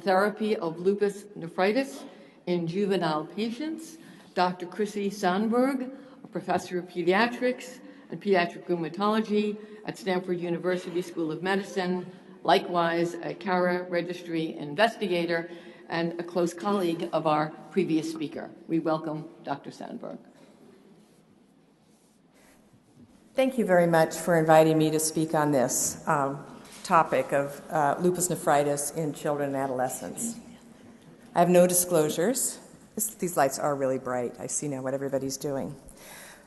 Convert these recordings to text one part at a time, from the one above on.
therapy of lupus nephritis in juvenile patients. Dr. Christy Sandborg, a professor of pediatrics and pediatric rheumatology at Stanford University School of Medicine, likewise a CARA registry investigator and a close colleague of our previous speaker. We welcome Dr. Sandborg. Thank you very much for inviting me to speak on this topic of lupus nephritis in children and adolescents. I have no disclosures. These lights are really bright. I see now what everybody's doing.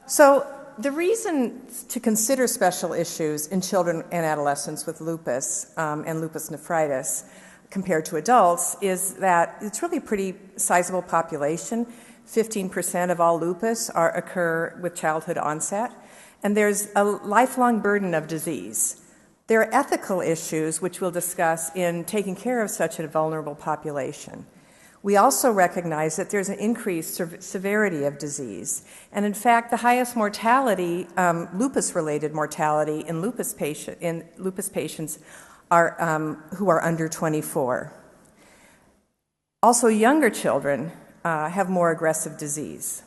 So the reason to consider special issues in children and adolescents with lupus and lupus nephritis compared to adults is that it's really a pretty sizable population. 15% of all lupus occur with childhood onset, and there's a lifelong burden of disease. There are ethical issues, which we'll discuss, in taking care of such a vulnerable population. We also recognize that there's an increased severity of disease. And in fact, the highest mortality, lupus-related mortality in lupus patients are who are under 24. Also, younger children have more aggressive disease.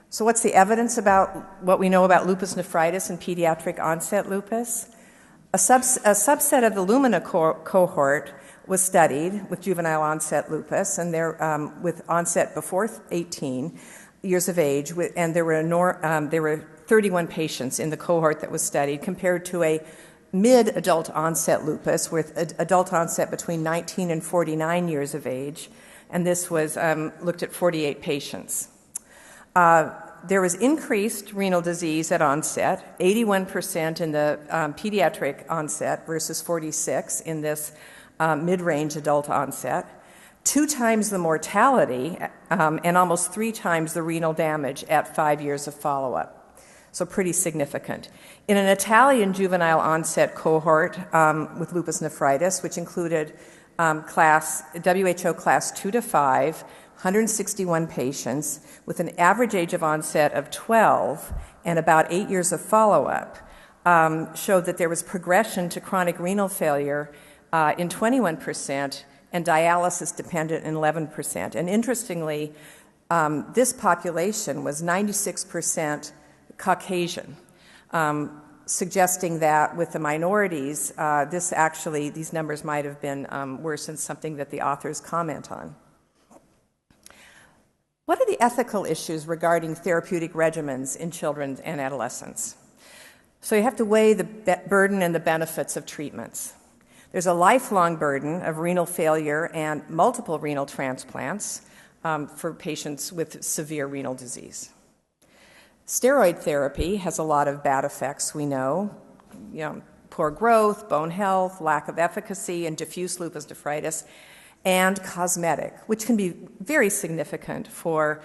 So what's the evidence about what we know about lupus nephritis and pediatric onset lupus? A subset of the Lumina cohort was studied with juvenile onset lupus, and they're with onset before 18 years of age, and there were 31 patients in the cohort that was studied compared to a mid-adult onset lupus with adult onset between 19 and 49 years of age, and this was looked at 48 patients. There was increased renal disease at onset, 81% in the pediatric onset versus 46 in this mid-range adult onset, 2 times the mortality and almost 3 times the renal damage at 5 years of follow-up. So pretty significant. In an Italian juvenile onset cohort with lupus nephritis, which included WHO class 2 to 5, 161 patients with an average age of onset of 12 and about 8 years of follow-up, showed that there was progression to chronic renal failure in 21% and dialysis dependent in 11%. And interestingly, this population was 96% Caucasian, suggesting that with the minorities, these numbers might have been worse, and something that the authors comment on. What are the ethical issues regarding therapeutic regimens in children and adolescents? So you have to weigh the burden and the benefits of treatments. There's a lifelong burden of renal failure and multiple renal transplants for patients with severe renal disease. Steroid therapy has a lot of bad effects, we know. Poor growth, bone health, lack of efficacy, and diffuse lupus nephritis, and cosmetic, which can be very significant for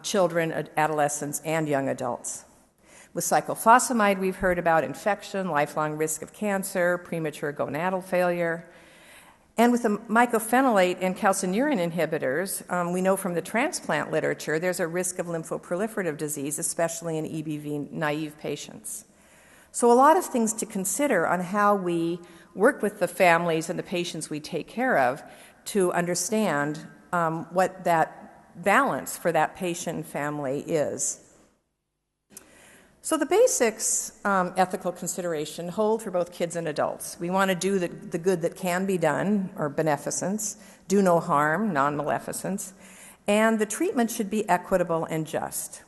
children, adolescents, and young adults. With cyclophosphamide, we've heard about infection, lifelong risk of cancer, premature gonadal failure. And with the mycophenolate and calcineurin inhibitors, we know from the transplant literature there's a risk of lymphoproliferative disease, especially in EBV-naive patients. So a lot of things to consider on how we work with the families and the patients we take care of to understand what that balance for that patient and family is. So the basics ethical consideration hold for both kids and adults. We want to do the good that can be done, or beneficence, do no harm, non-maleficence, and the treatment should be equitable and just.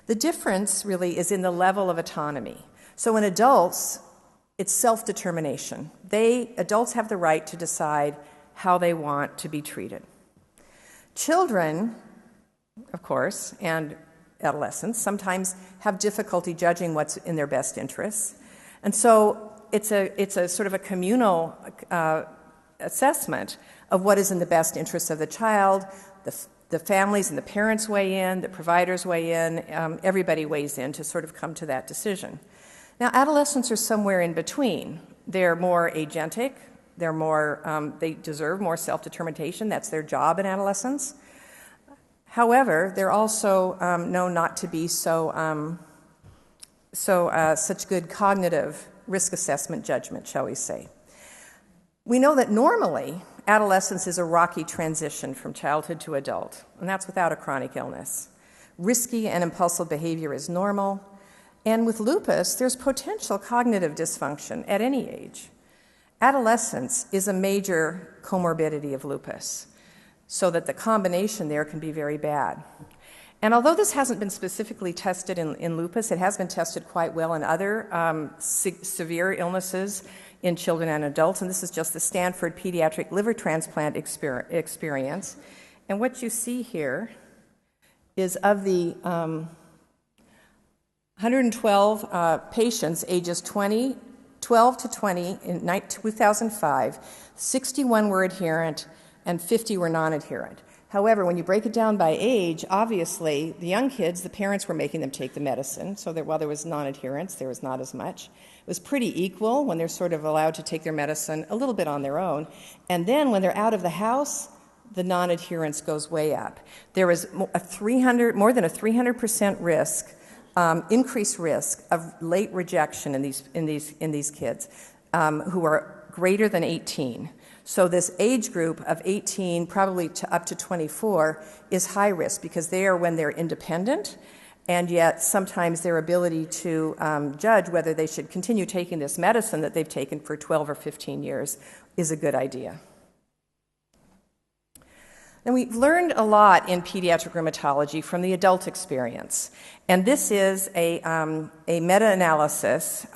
The difference really is in the level of autonomy. So in adults, it's self-determination. Adults have the right to decide how they want to be treated. Children, of course, and adolescents sometimes have difficulty judging what's in their best interests. And so it's a sort of a communal assessment of what is in the best interest of the child. The families and the parents weigh in, the providers weigh in, everybody weighs in to sort of come to that decision. Now, adolescents are somewhere in between. They're more agentic, they deserve more self-determination, that's their job in adolescence. However, they're also known not to be such good cognitive risk assessment judgment, shall we say. We know that normally adolescence is a rocky transition from childhood to adult, and that's without a chronic illness. Risky and impulsive behavior is normal, and with lupus, there's potential cognitive dysfunction at any age. Adolescence is a major comorbidity of lupus, so that the combination there can be very bad. And although this hasn't been specifically tested in lupus, it has been tested quite well in other severe illnesses in children and adults, and this is just the Stanford pediatric liver transplant experience. And what you see here is of the 112 patients ages 12 to 20 in 2005, 61 were adherent and 50 were non-adherent. However, when you break it down by age, obviously, the young kids, the parents were making them take the medicine, so that while there was non-adherence, there was not as much. It was pretty equal when they're sort of allowed to take their medicine a little bit on their own. And then when they're out of the house, the non-adherence goes way up. There is more than a 300% risk, increased risk of late rejection in these kids who are greater than 18. So this age group of 18, probably up to 24, is high risk because they are when they're independent, and yet sometimes their ability to judge whether they should continue taking this medicine that they've taken for 12 or 15 years is a good idea. And we've learned a lot in pediatric rheumatology from the adult experience. And this is a meta-analysis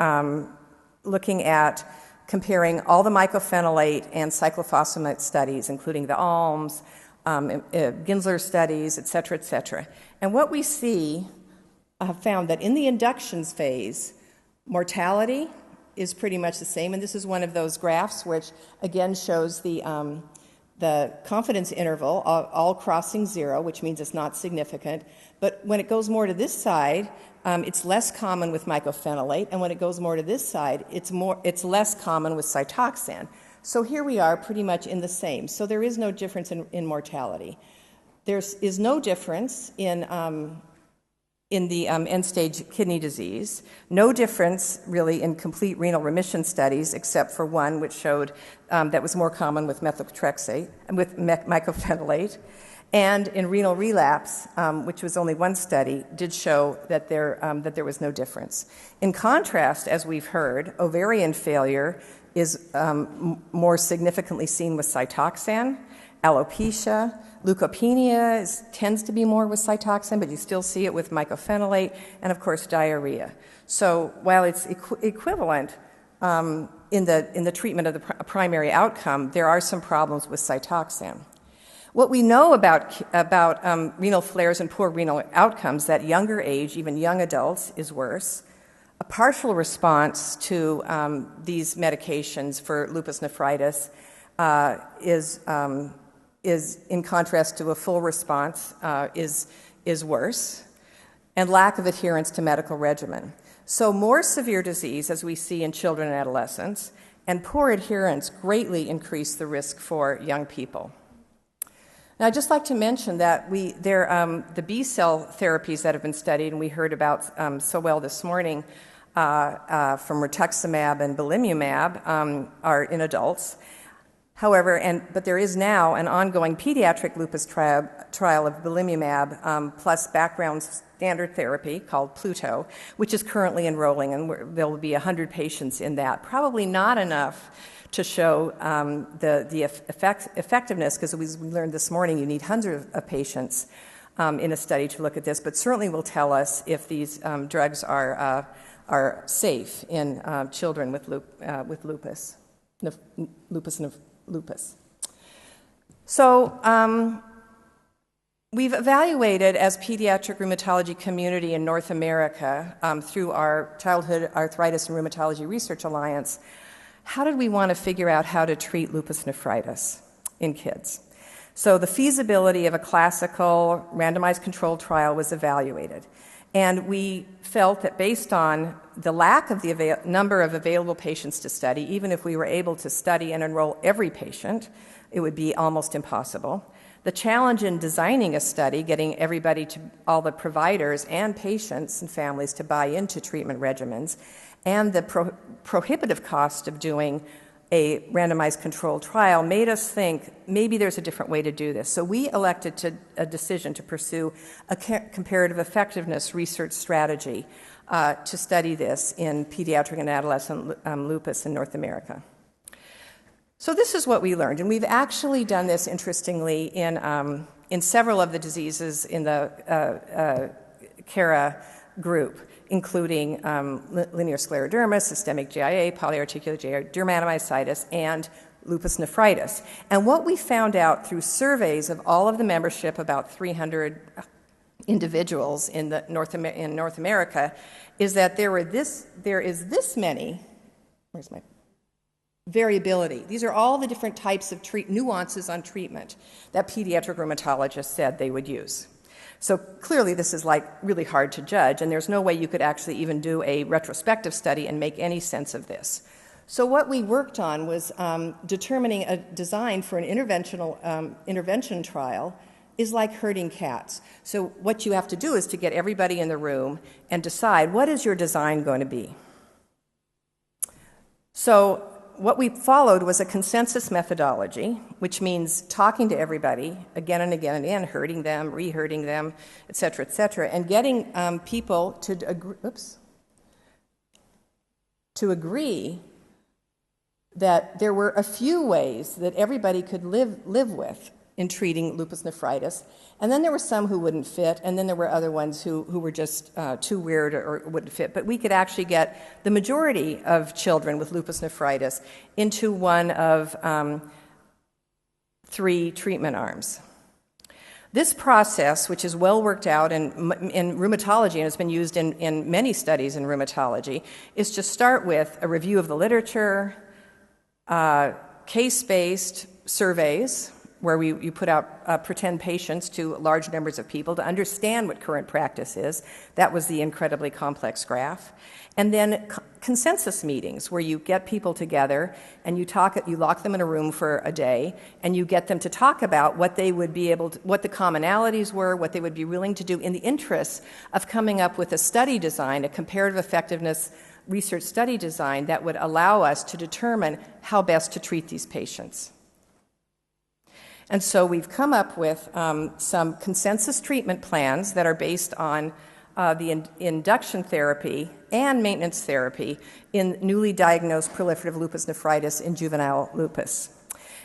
looking at comparing all the mycophenolate and cyclophosphamide studies, including the ALMS, Ginsler studies, et cetera, And what we see found that in the inductions phase, mortality is pretty much the same. And this is one of those graphs which, again, shows the confidence interval all crossing 0, which means it's not significant. But when it goes more to this side, it's less common with mycophenolate, and when it goes more to this side, it's less common with Cytoxan. So here we are pretty much in the same. So there is no difference in mortality. There is no difference in the end-stage kidney disease, no difference really in complete renal remission studies, except for one which showed that was more common with methotrexate and with mycophenolate. And in renal relapse, which was only one study, did show that there was no difference. In contrast, as we've heard, ovarian failure is more significantly seen with Cytoxan. Alopecia, leukopenia tends to be more with Cytoxan, but you still see it with mycophenolate, and of course diarrhea. So while it's equivalent in the treatment of the primary outcome, there are some problems with Cytoxan. What we know about renal flares and poor renal outcomes, that younger age, even young adults, is worse. A partial response to these medications for lupus nephritis is in contrast to a full response, is worse, and lack of adherence to medical regimen. So more severe disease, as we see in children and adolescents, and poor adherence greatly increase the risk for young people. Now, I'd just like to mention that the B-cell therapies that have been studied, and we heard about so well this morning from rituximab and belimumab, are in adults. However, but there is now an ongoing pediatric lupus trial of belimumab plus background standard therapy called Pluto, which is currently enrolling, and there will be 100 patients in that. Probably not enough to show the effectiveness, because we learned this morning you need hundreds of patients in a study to look at this, but certainly will tell us if these drugs are safe in children with lupus. So we've evaluated as pediatric rheumatology community in North America through our Childhood Arthritis and Rheumatology Research Alliance, how did we want to figure out how to treat lupus nephritis in kids? So the feasibility of a classical randomized controlled trial was evaluated. And we felt that based on the lack of the number of available patients to study, even if we were able to study and enroll every patient, it would be almost impossible. The challenge in designing a study, getting everybody all the providers and patients and families to buy into treatment regimens, and the prohibitive cost of doing a randomized controlled trial made us think maybe there's a different way to do this. So we elected a decision to pursue a comparative effectiveness research strategy to study this in pediatric and adolescent lupus in North America. So this is what we learned, and we've actually done this, interestingly, in several of the diseases in the CARA group, including linear scleroderma, systemic GIA, polyarticular GIA, dermatomyositis, and lupus nephritis. And what we found out through surveys of all of the membership, about 300 individuals in North America, is that there is this many, where's my variability. These are all the different types of nuances on treatment that pediatric rheumatologists said they would use. So clearly this is like really hard to judge, and there's no way you could actually even do a retrospective study and make any sense of this. So what we worked on was determining a design for an intervention trial is like herding cats. So what you have to do is to get everybody in the room and decide what is your design going to be. So what we followed was a consensus methodology, which means talking to everybody again and again and again, herding them, re-herding them, et cetera, and getting people to agree that there were a few ways that everybody could live with in treating lupus nephritis, and then there were some who wouldn't fit, and then there were other ones who were just too weird or wouldn't fit. But we could actually get the majority of children with lupus nephritis into one of 3 treatment arms. This process, which is well worked out in rheumatology and has been used in many studies in rheumatology, is to start with a review of the literature, case-based surveys, where you put out pretend patients to large numbers of people to understand what current practice is. That was the incredibly complex graph. And then consensus meetings, where you get people together and you lock them in a room for a day, and you get them to talk about what they would be able to, what the commonalities were, what they would be willing to do in the interests of coming up with a study design, a comparative effectiveness research study design that would allow us to determine how best to treat these patients. And so we've come up with some consensus treatment plans that are based on the induction therapy and maintenance therapy in newly diagnosed proliferative lupus nephritis in juvenile lupus.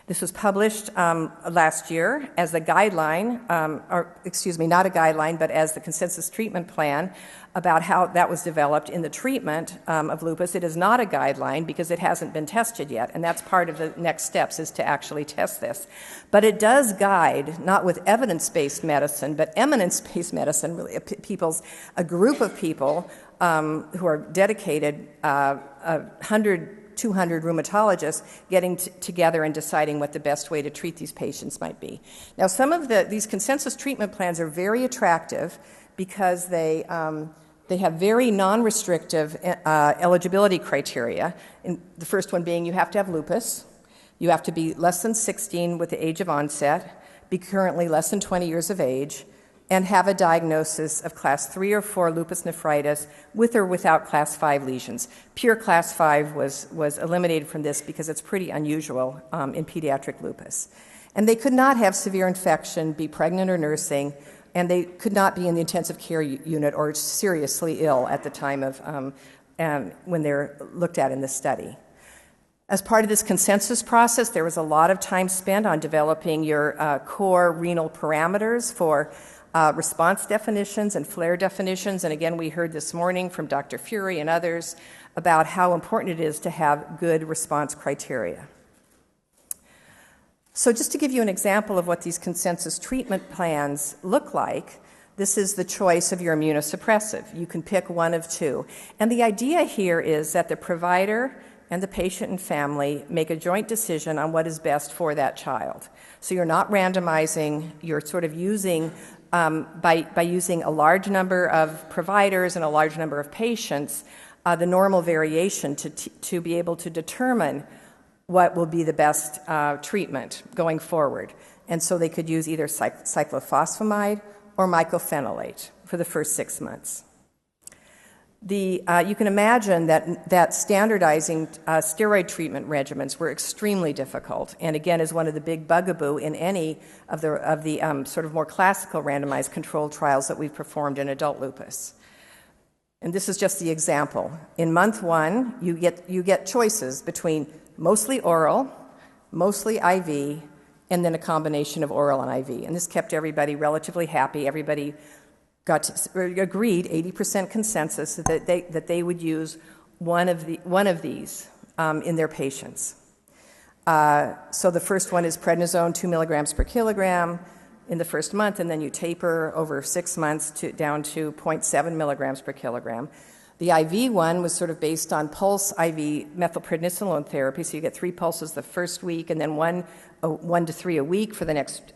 This was published last year as a guideline, not a guideline, but as the consensus treatment plan about how that was developed in the treatment of lupus. It is not a guideline because it hasn't been tested yet, and that's part of the next steps, is to actually test this. But it does guide, not with evidence-based medicine, but eminence-based medicine, really, a group of people who are dedicated, 200 rheumatologists getting together and deciding what the best way to treat these patients might be. Now, some of these consensus treatment plans are very attractive because they have very non-restrictive eligibility criteria. And the first one being you have to have lupus, you have to be less than 16 with the age of onset, be currently less than 20 years of age, and have a diagnosis of class 3 or 4 lupus nephritis with or without class 5 lesions. Pure class 5 was eliminated from this because it's pretty unusual in pediatric lupus. And they could not have severe infection, be pregnant or nursing, and they could not be in the intensive care unit or seriously ill at the time of when they're looked at in this study. As part of this consensus process, there was a lot of time spent on developing your core renal parameters for response definitions and flare definitions. And again, we heard this morning from Dr. Fury and others about how important it is to have good response criteria. So just to give you an example of what these consensus treatment plans look like, this is the choice of your immunosuppressive. You can pick one of 2. And the idea here is that the provider and the patient and family make a joint decision on what is best for that child. So you're not randomizing, you're sort of using, by using a large number of providers and a large number of patients, the normal variation to be able to determine what will be the best treatment going forward. And so they could use either cyclophosphamide or mycophenolate for the first 6 months. You can imagine that standardizing steroid treatment regimens were extremely difficult, and again is one of the big bugaboo in any of the sort of more classical randomized controlled trials that we've performed in adult lupus. And this is just the example. In month 1, you get choices between mostly oral, mostly IV, and then a combination of oral and IV. And this kept everybody relatively happy. Everybody agreed, 80% consensus, that they would use one of these in their patients. So the first one is prednisone, 2 milligrams per kilogram in the first month, and then you taper over 6 months down to 0.7 milligrams per kilogram. The IV one was sort of based on pulse IV methylprednisolone therapy, so you get 3 pulses the first week, and then 1 to 3 a week for the next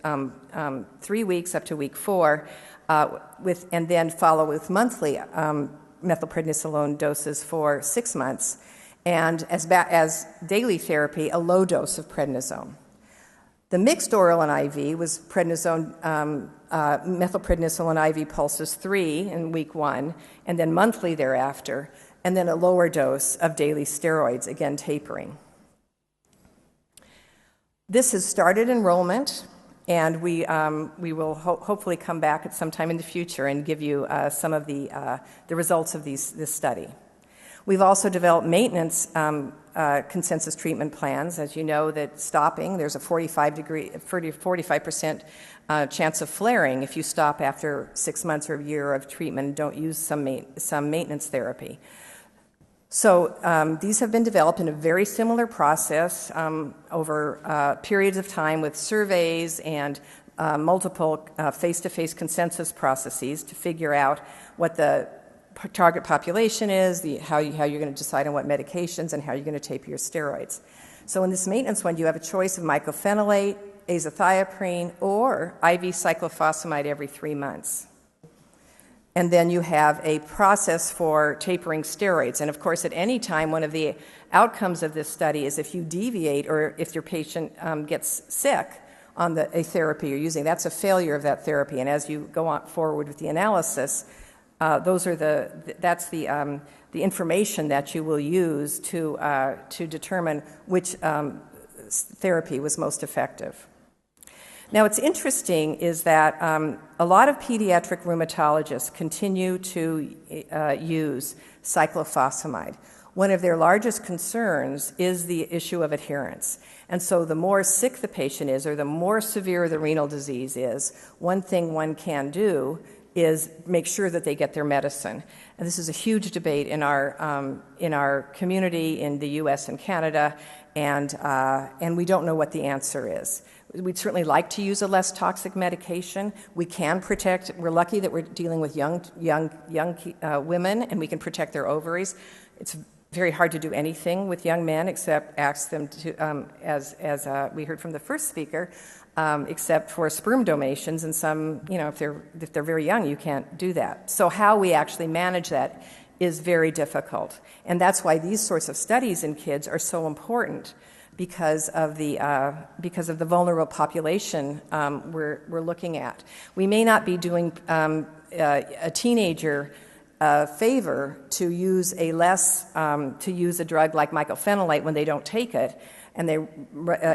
3 weeks up to week 4, and then follow with monthly methylprednisolone doses for 6 months, and as daily therapy, a low dose of prednisone. The mixed oral and IV was prednisone, methylprednisolone IV pulses 3 in week 1, and then monthly thereafter, and then a lower dose of daily steroids, again tapering. This has started enrollment, and we will hopefully come back at some time in the future and give you some of the results of this study. We've also developed maintenance consensus treatment plans. As you know, that stopping, there's a 45% chance of flaring if you stop after 6 months or a year of treatment and don't use some maintenance therapy. So these have been developed in a very similar process over periods of time with surveys and multiple face-to-face consensus processes to figure out what the target population is, how you're going to decide on what medications and how you're going to taper your steroids. So in this maintenance one, you have a choice of mycophenolate, azathioprine, or IV cyclophosphamide every 3 months. And then you have a process for tapering steroids. And of course, at any time, one of the outcomes of this study is if you deviate or if your patient gets sick on a therapy you're using, that's a failure of that therapy. And as you go on forward with the analysis, that's the information that you will use to determine which therapy was most effective. Now, what's interesting is that a lot of pediatric rheumatologists continue to use cyclophosphamide. One of their largest concerns is the issue of adherence. And so the more sick the patient is or the more severe the renal disease is, one thing one can do is make sure that they get their medicine. And this is a huge debate in our community in the U.S. and Canada, and we don't know what the answer is. We'd certainly like to use a less toxic medication. We can protect. We're lucky that we're dealing with young women, and we can protect their ovaries. It's very hard to do anything with young men except ask them to, as we heard from the first speaker, except for sperm donations, and some, if they're very young, you can't do that. So how we actually manage that is very difficult, and that's why these sorts of studies in kids are so important because of the vulnerable population we're looking at. We may not be doing a teenager favor to use a drug like mycophenolate when they don't take it, and they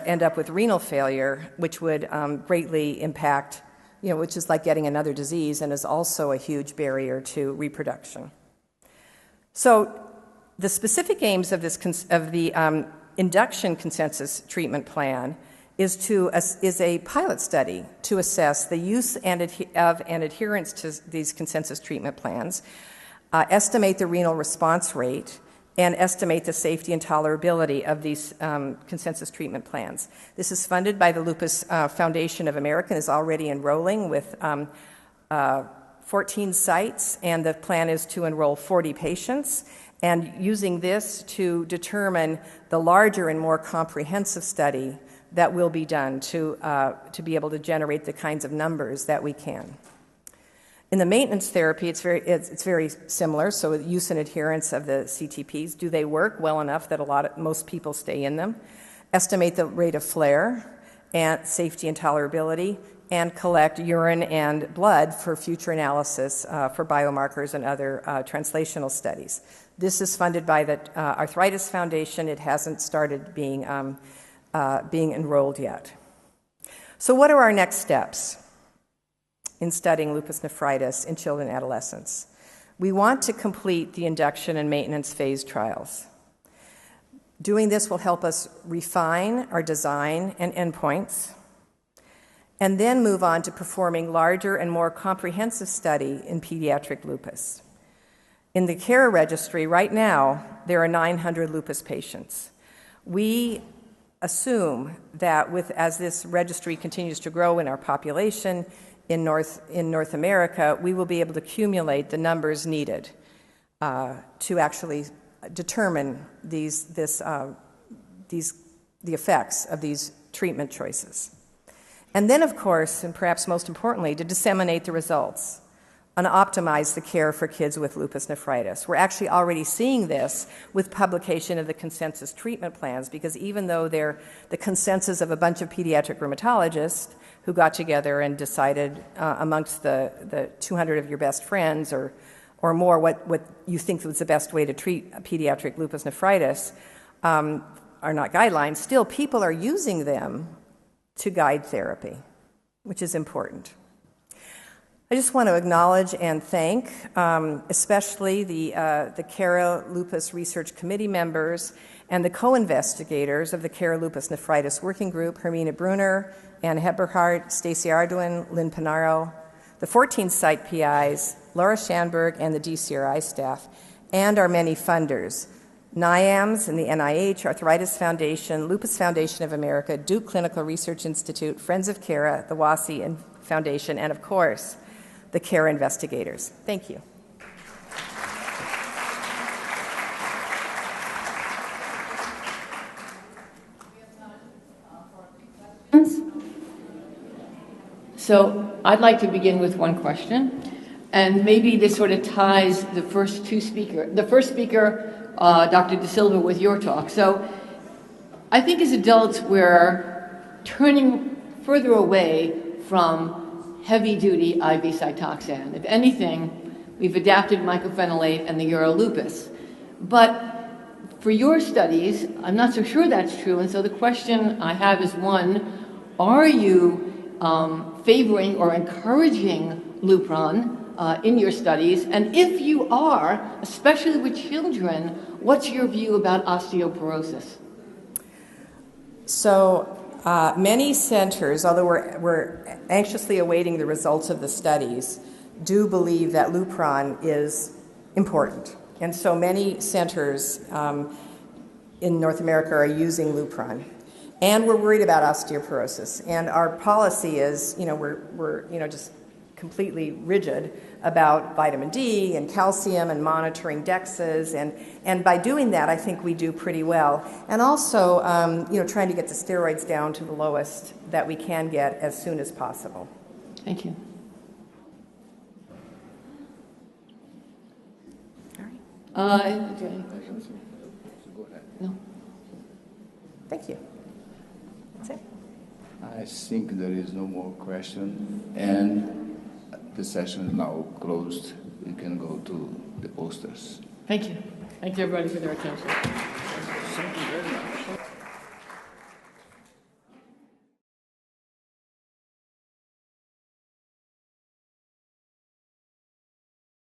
end up with renal failure, which would greatly impact, which is like getting another disease and is also a huge barrier to reproduction. So the specific aims of the induction consensus treatment plan is a pilot study to assess the use and adherence to these consensus treatment plans, estimate the renal response rate, and estimate the safety and tolerability of these consensus treatment plans. This is funded by the Lupus Foundation of America and is already enrolling with 14 sites, and the plan is to enroll 40 patients, and using this to determine the larger and more comprehensive study that will be done to be able to generate the kinds of numbers that we can. In the maintenance therapy, it's very similar. So use and adherence of the CTPs. Do they work well enough that most people stay in them? Estimate the rate of flare, and safety and tolerability, and collect urine and blood for future analysis for biomarkers and other translational studies. This is funded by the Arthritis Foundation. It hasn't started being enrolled yet. So what are our next steps in studying lupus nephritis in children and adolescents? We want to complete the induction and maintenance phase trials. Doing this will help us refine our design and endpoints, and then move on to performing larger and more comprehensive study in pediatric lupus. In the CARE registry right now, there are 900 lupus patients. We assume that as this registry continues to grow in our population in North America, we will be able to accumulate the numbers needed to actually determine the effects of these treatment choices. And then, of course, and perhaps most importantly, to disseminate the results and optimize the care for kids with lupus nephritis. We're actually already seeing this with publication of the consensus treatment plans, because even though they're the consensus of a bunch of pediatric rheumatologists who got together and decided amongst the 200 of your best friends or more what you think was the best way to treat pediatric lupus nephritis, are not guidelines, still people are using them to guide therapy, which is important. I just want to acknowledge and thank especially the CARE Lupus Research Committee members and the co-investigators of the CARE Lupus Nephritis Working Group, Hermina Brunner, Ann Heberhardt, Stacy Arduin, Lynn Panaro, the 14 site PIs, Laura Schanberg, and the DCRI staff, and our many funders, NIAMS and the NIH, Arthritis Foundation, Lupus Foundation of America, Duke Clinical Research Institute, Friends of CARE, the WASI Foundation, and of course, the CARE investigators. Thank you. So I'd like to begin with one question, and maybe this sort of ties the first speaker, Dr. De Silva, with your talk. So I think as adults, we're turning further away from heavy-duty IV Cytoxan. If anything, we've adapted mycophenolate and the Eurolupus. But for your studies, I'm not so sure that's true, and so the question I have is, one, are you favoring or encouraging Lupron in your studies? And if you are, especially with children, what's your view about osteoporosis? So many centers, although we're anxiously awaiting the results of the studies, do believe that Lupron is important. And so many centers in North America are using Lupron. And we're worried about osteoporosis. And our policy is, we're just completely rigid about vitamin D and calcium and monitoring DEXAs. And by doing that, I think we do pretty well. And also, trying to get the steroids down to the lowest that we can get as soon as possible. Thank you. All right. Do you have any questions? Go ahead. No. Thank you. That's it. I think there is no more question, and the session is now closed. We can go to the posters. Thank you. Thank you, everybody, for their attention. Thank you very much.